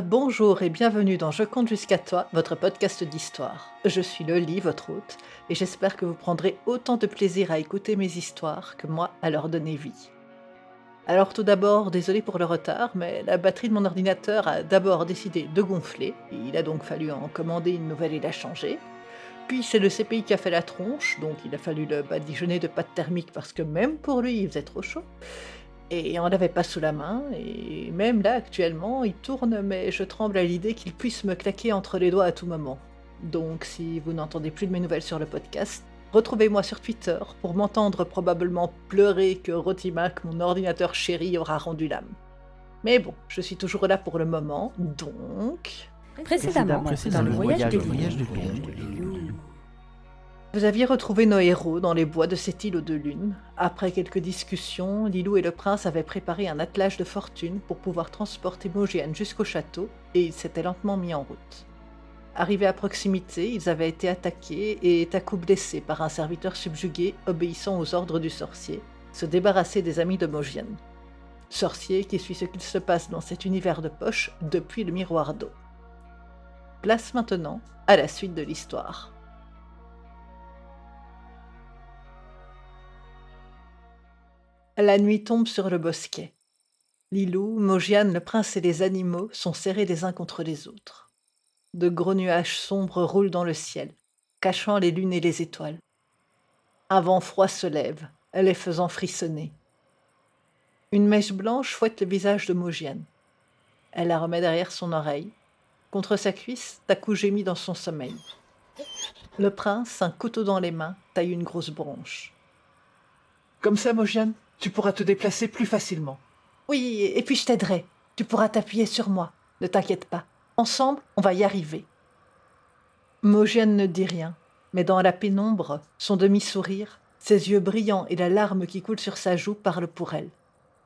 Bonjour et bienvenue dans Je compte jusqu'à toi, votre podcast d'histoire. Je suis Loli, votre hôte, et j'espère que vous prendrez autant de plaisir à écouter mes histoires que moi à leur donner vie. Alors tout d'abord, désolé pour le retard, mais la batterie de mon ordinateur a d'abord décidé de gonfler, et il a donc fallu en commander une nouvelle et la changer. Puis c'est le CPI qui a fait la tronche, donc il a fallu le badigeonner de pâte thermique parce que même pour lui il faisait trop chaud. Et on l'avait pas sous la main, et même là, actuellement, il tourne, mais je tremble à l'idée qu'il puisse me claquer entre les doigts à tout moment. Donc, si vous n'entendez plus de mes nouvelles sur le podcast, retrouvez-moi sur Twitter pour m'entendre probablement pleurer que Rotimac, mon ordinateur chéri, aura rendu l'âme. Mais bon, je suis toujours là pour le moment, donc... Précédemment, dans le voyage de Lune. Vous aviez retrouvé nos héros dans les bois de cette île aux deux lunes. Après quelques discussions, Lilou et le prince avaient préparé un attelage de fortune pour pouvoir transporter Mogiane jusqu'au château, et ils s'étaient lentement mis en route. Arrivés à proximité, ils avaient été attaqués et Taku blessé par un serviteur subjugué obéissant aux ordres du sorcier, se débarrasser des amis de Mogiane. Sorcier qui suit ce qu'il se passe dans cet univers de poche depuis le miroir d'eau. Place maintenant à la suite de l'histoire. La nuit tombe sur le bosquet. Lilou, Mogiane, le prince et les animaux sont serrés les uns contre les autres. De gros nuages sombres roulent dans le ciel, cachant les lunes et les étoiles. Un vent froid se lève, les faisant frissonner. Une mèche blanche fouette le visage de Mogiane. Elle la remet derrière son oreille. Contre sa cuisse, Taku gémit dans son sommeil. Le prince, un couteau dans les mains, taille une grosse branche. Comme ça, Mogiane, tu pourras te déplacer plus facilement. Oui, et puis je t'aiderai. Tu pourras t'appuyer sur moi. Ne t'inquiète pas. Ensemble, on va y arriver. Mogiane ne dit rien, mais dans la pénombre, son demi-sourire, ses yeux brillants et la larme qui coule sur sa joue parlent pour elle,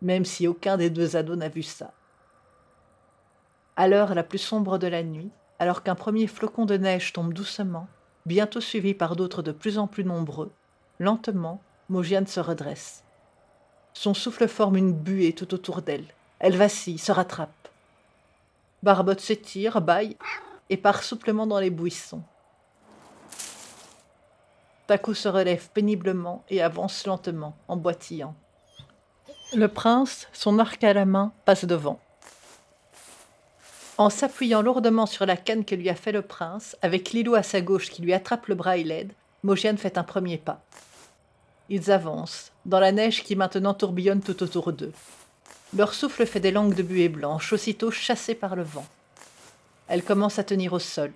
même si aucun des deux ados n'a vu ça. À l'heure la plus sombre de la nuit, alors qu'un premier flocon de neige tombe doucement, bientôt suivi par d'autres de plus en plus nombreux, lentement, Mogiane se redresse. Son souffle forme une buée tout autour d'elle. Elle vacille, se rattrape. Barbotte s'étire, bâille et part souplement dans les buissons. Taku se relève péniblement et avance lentement, en boitillant. Le prince, son arc à la main, passe devant. En s'appuyant lourdement sur la canne que lui a fait le prince, avec Lilou à sa gauche qui lui attrape le bras et l'aide, Mogiane fait un premier pas. Ils avancent, dans la neige qui maintenant tourbillonne tout autour d'eux. Leur souffle fait des langues de buée blanche, aussitôt chassées par le vent. Elle commence à tenir au sol.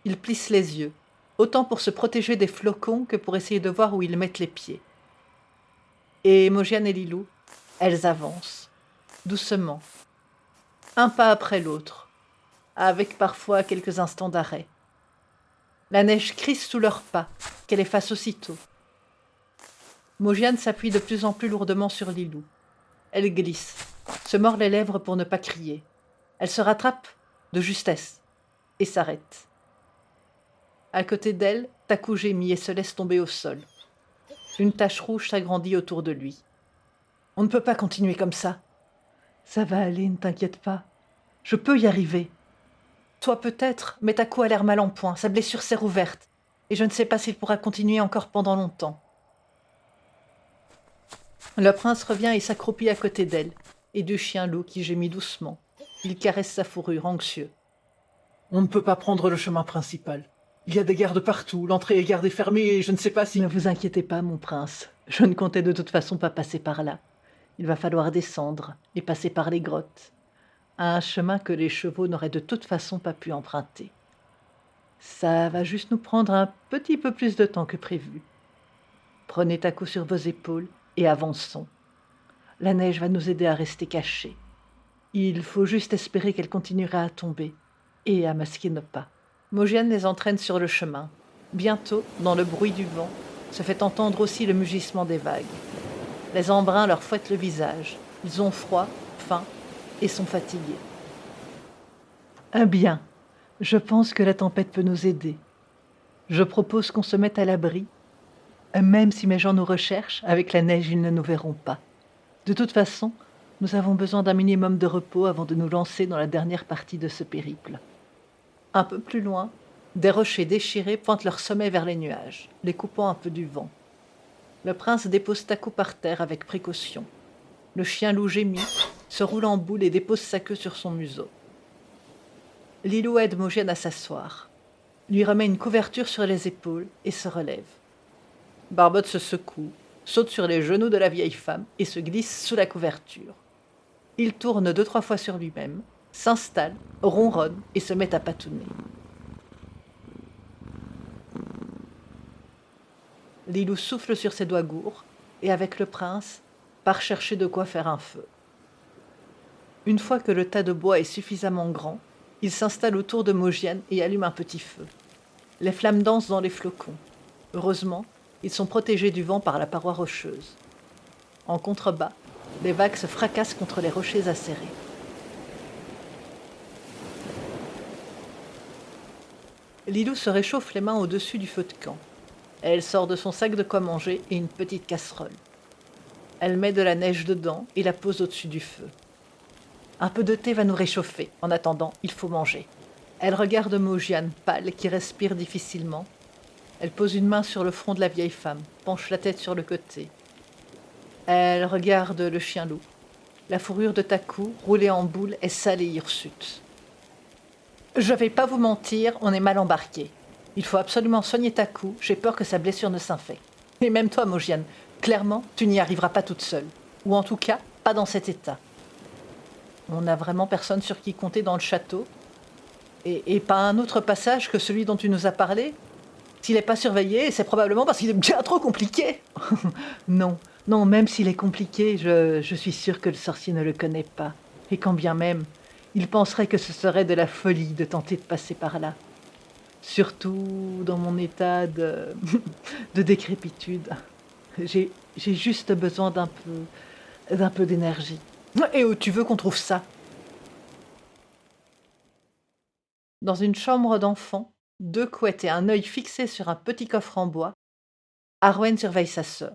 Ils plissent les yeux, autant pour se protéger des flocons que pour essayer de voir où ils mettent les pieds. Et Mogiane et Lilou, elles avancent, doucement, un pas après l'autre, avec parfois quelques instants d'arrêt. La neige crisse sous leurs pas, qu'elle efface aussitôt. Mogiane s'appuie de plus en plus lourdement sur Lilou. Elle glisse, se mord les lèvres pour ne pas crier. Elle se rattrape de justesse et s'arrête. À côté d'elle, Taku gémit et se laisse tomber au sol. Une tache rouge s'agrandit autour de lui. On ne peut pas continuer comme ça. Ça va aller, ne t'inquiète pas. Je peux y arriver. Toi peut-être, mais Taku a l'air mal en point, sa blessure s'est rouverte, et je ne sais pas s'il pourra continuer encore pendant longtemps. Le prince revient et s'accroupit à côté d'elle, et du chien loup qui gémit doucement. Il caresse sa fourrure, anxieux. On ne peut pas prendre le chemin principal. Il y a des gardes partout, l'entrée est gardée fermée et je ne sais pas si... Ne vous inquiétez pas, mon prince. Je ne comptais de toute façon pas passer par là. Il va falloir descendre et passer par les grottes. Un chemin que les chevaux n'auraient de toute façon pas pu emprunter. Ça va juste nous prendre un petit peu plus de temps que prévu. Prenez Taku sur vos épaules et avançons. La neige va nous aider à rester cachés. Il faut juste espérer qu'elle continuera à tomber et à masquer nos pas. Mogiane les entraîne sur le chemin. Bientôt, dans le bruit du vent, se fait entendre aussi le mugissement des vagues. Les embruns leur fouettent le visage. Ils ont froid, faim et sont fatigués. Ah bien, je pense que la tempête peut nous aider. Je propose qu'on se mette à l'abri. Même si mes gens nous recherchent, avec la neige, ils ne nous verront pas. De toute façon, Nous avons besoin d'un minimum de repos avant de nous lancer dans la dernière partie de ce périple. Un peu plus loin, des rochers déchirés pointent leur sommet vers les nuages, les coupant un peu du vent. Le prince dépose Taku par terre avec précaution. Le chien loup gémit, se roule en boule et dépose sa queue sur son museau. Lilou aide Mogienne à s'asseoir, lui remet une couverture sur les épaules et se relève. Barbotte se secoue, saute sur les genoux de la vieille femme et se glisse sous la couverture. Il tourne 2-3 fois sur lui-même, s'installe, ronronne et se met à patouner. Lilou souffle sur ses doigts gourds et, avec le prince, part chercher de quoi faire un feu. Une fois que le tas de bois est suffisamment grand, il s'installe autour de Mogienne et allume un petit feu. Les flammes dansent dans les flocons. Heureusement, ils sont protégés du vent par la paroi rocheuse. En contrebas, les vagues se fracassent contre les rochers acérés. Lilou se réchauffe les mains au-dessus du feu de camp. Elle sort de son sac de quoi manger et une petite casserole. Elle met de la neige dedans et la pose au-dessus du feu. Un peu de thé va nous réchauffer. En attendant, il faut manger. Elle regarde Mogienne, pâle, qui respire difficilement. Elle pose une main sur le front de la vieille femme, penche la tête sur le côté. Elle regarde le chien loup. La fourrure de Taku, roulée en boule, est sale et hirsute. Je vais pas vous mentir, on est mal embarqué. Il faut absolument soigner Taku, j'ai peur que sa blessure ne s'infecte. Et même toi, Mogienne, clairement, tu n'y arriveras pas toute seule. Ou en tout cas, pas dans cet état. On n'a vraiment personne sur qui compter dans le château. Et pas un autre passage que celui dont tu nous as parlé. S'il n'est pas surveillé, c'est probablement parce qu'il est bien trop compliqué. Non, même s'il est compliqué, je suis sûre que le sorcier ne le connaît pas. Et quand bien même, il penserait que ce serait de la folie de tenter de passer par là. Surtout dans mon état de décrépitude. J'ai juste besoin d'un peu d'énergie. Et où tu veux qu'on trouve ça? Dans une chambre d'enfant, 2 couettes et un œil fixés sur un petit coffre en bois, Arwen surveille sa sœur.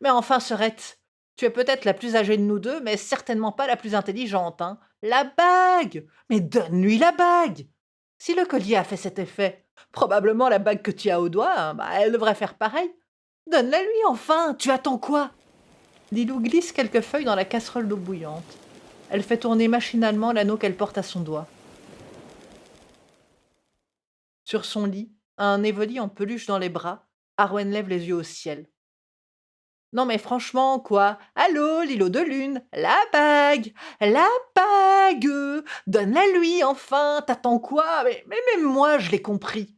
Mais enfin, sœurette, tu es peut-être la plus âgée de nous deux, mais certainement pas la plus intelligente, hein. La bague! Mais donne-lui la bague! Si le collier a fait cet effet, probablement la bague que tu as au doigt, hein, elle devrait faire pareil. Donne-la lui, enfin! Tu attends quoi? Lilou glisse quelques feuilles dans la casserole d'eau bouillante. Elle fait tourner machinalement l'anneau qu'elle porte à son doigt. Sur son lit, un évoli en peluche dans les bras, Arwen lève les yeux au ciel. Non mais franchement, quoi? Allô, Lilo de Lune? La bague! La bague! Donne-la lui, enfin! T'attends quoi? Mais même moi, je l'ai compris.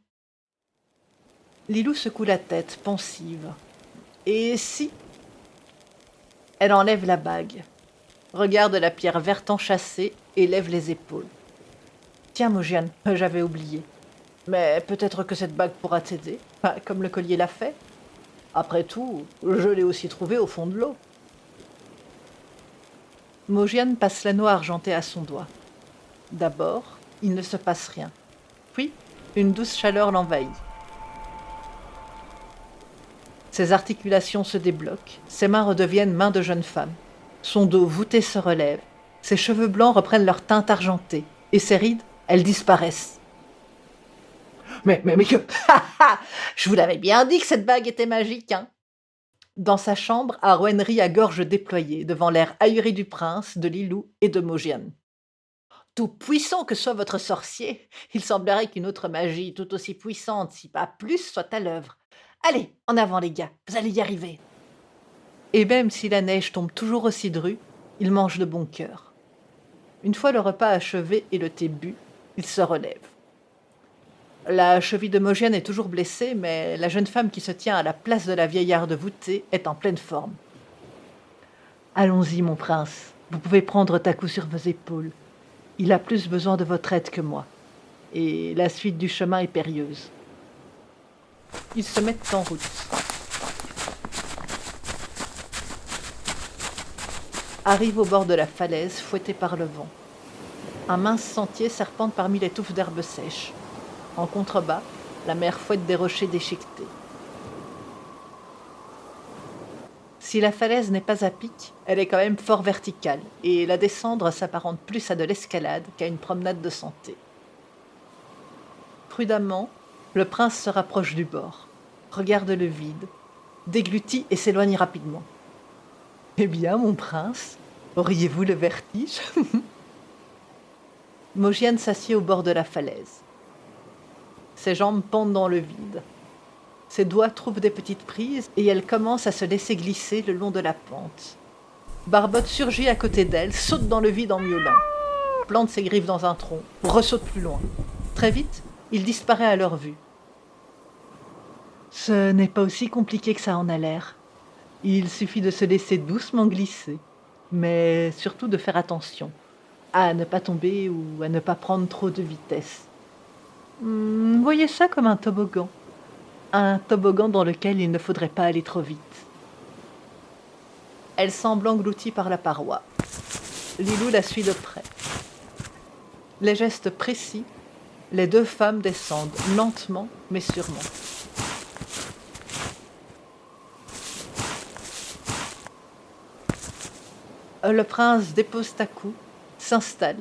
Lilou secoue la tête, pensive. Et si? Elle enlève la bague, regarde la pierre verte enchâssée et lève les épaules. Tiens, Mogienne, j'avais oublié. Mais peut-être que cette bague pourra t'aider, comme le collier l'a fait. Après tout, je l'ai aussi trouvé au fond de l'eau. Mogienne passe l'anneau argenté à son doigt. D'abord, il ne se passe rien. Puis, une douce chaleur l'envahit. Ses articulations se débloquent, ses mains redeviennent mains de jeune femme. Son dos voûté se relève, ses cheveux blancs reprennent leur teinte argentée, et ses rides, elles disparaissent. Mais que... Je vous l'avais bien dit que cette bague était magique, hein. Dans sa chambre, Arwen rit à gorge déployée, devant l'air ahuri du prince, de Lilou et de Mogienne. Tout puissant que soit votre sorcier, il semblerait qu'une autre magie tout aussi puissante, si pas plus, soit à l'œuvre. Allez, en avant les gars, vous allez y arriver. Et même si la neige tombe toujours aussi drue, il mange de bon cœur. Une fois le repas achevé et le thé bu, il se relève. La cheville de Mogienne est toujours blessée, mais la jeune femme qui se tient à la place de la vieillarde voûtée est en pleine forme. Allons-y, mon prince, vous pouvez prendre Taku sur vos épaules. Il a plus besoin de votre aide que moi, et la suite du chemin est périlleuse. Ils se mettent en route. Arrive au bord de la falaise, fouetté par le vent. Un mince sentier serpente parmi les touffes d'herbes sèches. En contrebas, la mer fouette des rochers déchiquetés. Si la falaise n'est pas à pic, elle est quand même fort verticale, et la descendre s'apparente plus à de l'escalade qu'à une promenade de santé. Prudemment, le prince se rapproche du bord, regarde le vide, déglutit et s'éloigne rapidement. « Eh bien, mon prince, auriez-vous le vertige ?» Mogiane s'assied au bord de la falaise. Ses jambes pendent dans le vide. Ses doigts trouvent des petites prises et elle commence à se laisser glisser le long de la pente. Barbotte surgit à côté d'elle, saute dans le vide en miaulant, plante ses griffes dans un tronc, ressaute plus loin. Très vite, il disparaît à leur vue. Ce n'est pas aussi compliqué que ça en a l'air. Il suffit de se laisser doucement glisser, mais surtout de faire attention à ne pas tomber ou à ne pas prendre trop de vitesse. Voyez ça comme un toboggan dans lequel il ne faudrait pas aller trop vite. Elle semble engloutie par la paroi. Lilou la suit de près. Les gestes précis, les deux femmes descendent lentement mais sûrement. Le prince dépose à cou, s'installe.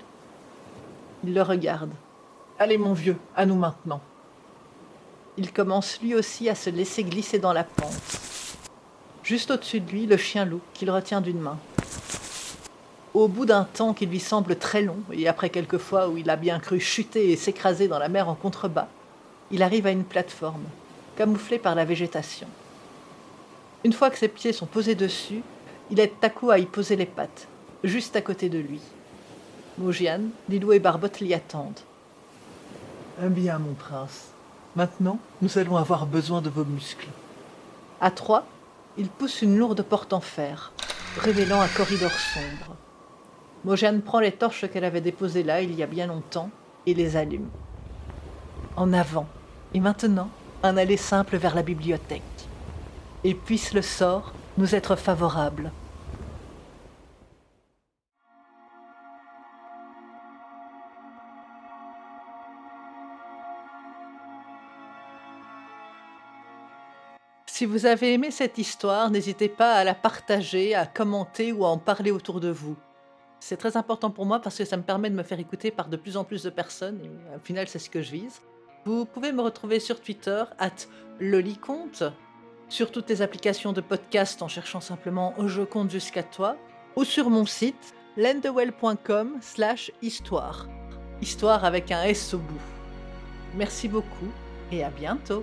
Il le regarde. « Allez mon vieux, à nous maintenant. » Il commence lui aussi à se laisser glisser dans la pente. Juste au-dessus de lui, le chien loup qu'il retient d'une main. Au bout d'un temps qui lui semble très long, et après quelques fois où il a bien cru chuter et s'écraser dans la mer en contrebas, il arrive à une plateforme, camouflée par la végétation. Une fois que ses pieds sont posés dessus, il aide Takou à y poser les pattes, juste à côté de lui. Mogiane, Lilou et Barbotte l'y attendent. « Eh bien, mon prince, maintenant, nous allons avoir besoin de vos muscles. » À trois, ils poussent une lourde porte en fer, révélant un corridor sombre. Mogiane prend les torches qu'elle avait déposées là il y a bien longtemps et les allume. En avant, et maintenant, un aller simple vers la bibliothèque. Et puisse le sort nous être favorable. Si vous avez aimé cette histoire, n'hésitez pas à la partager, à commenter ou à en parler autour de vous. C'est très important pour moi parce que ça me permet de me faire écouter par de plus en plus de personnes et au final c'est ce que je vise. Vous pouvez me retrouver sur Twitter @loliconte, sur toutes les applications de podcast en cherchant simplement Je compte jusqu'à toi, ou sur mon site lendewell.com/histoire. Histoire avec un S au bout. Merci beaucoup et à bientôt.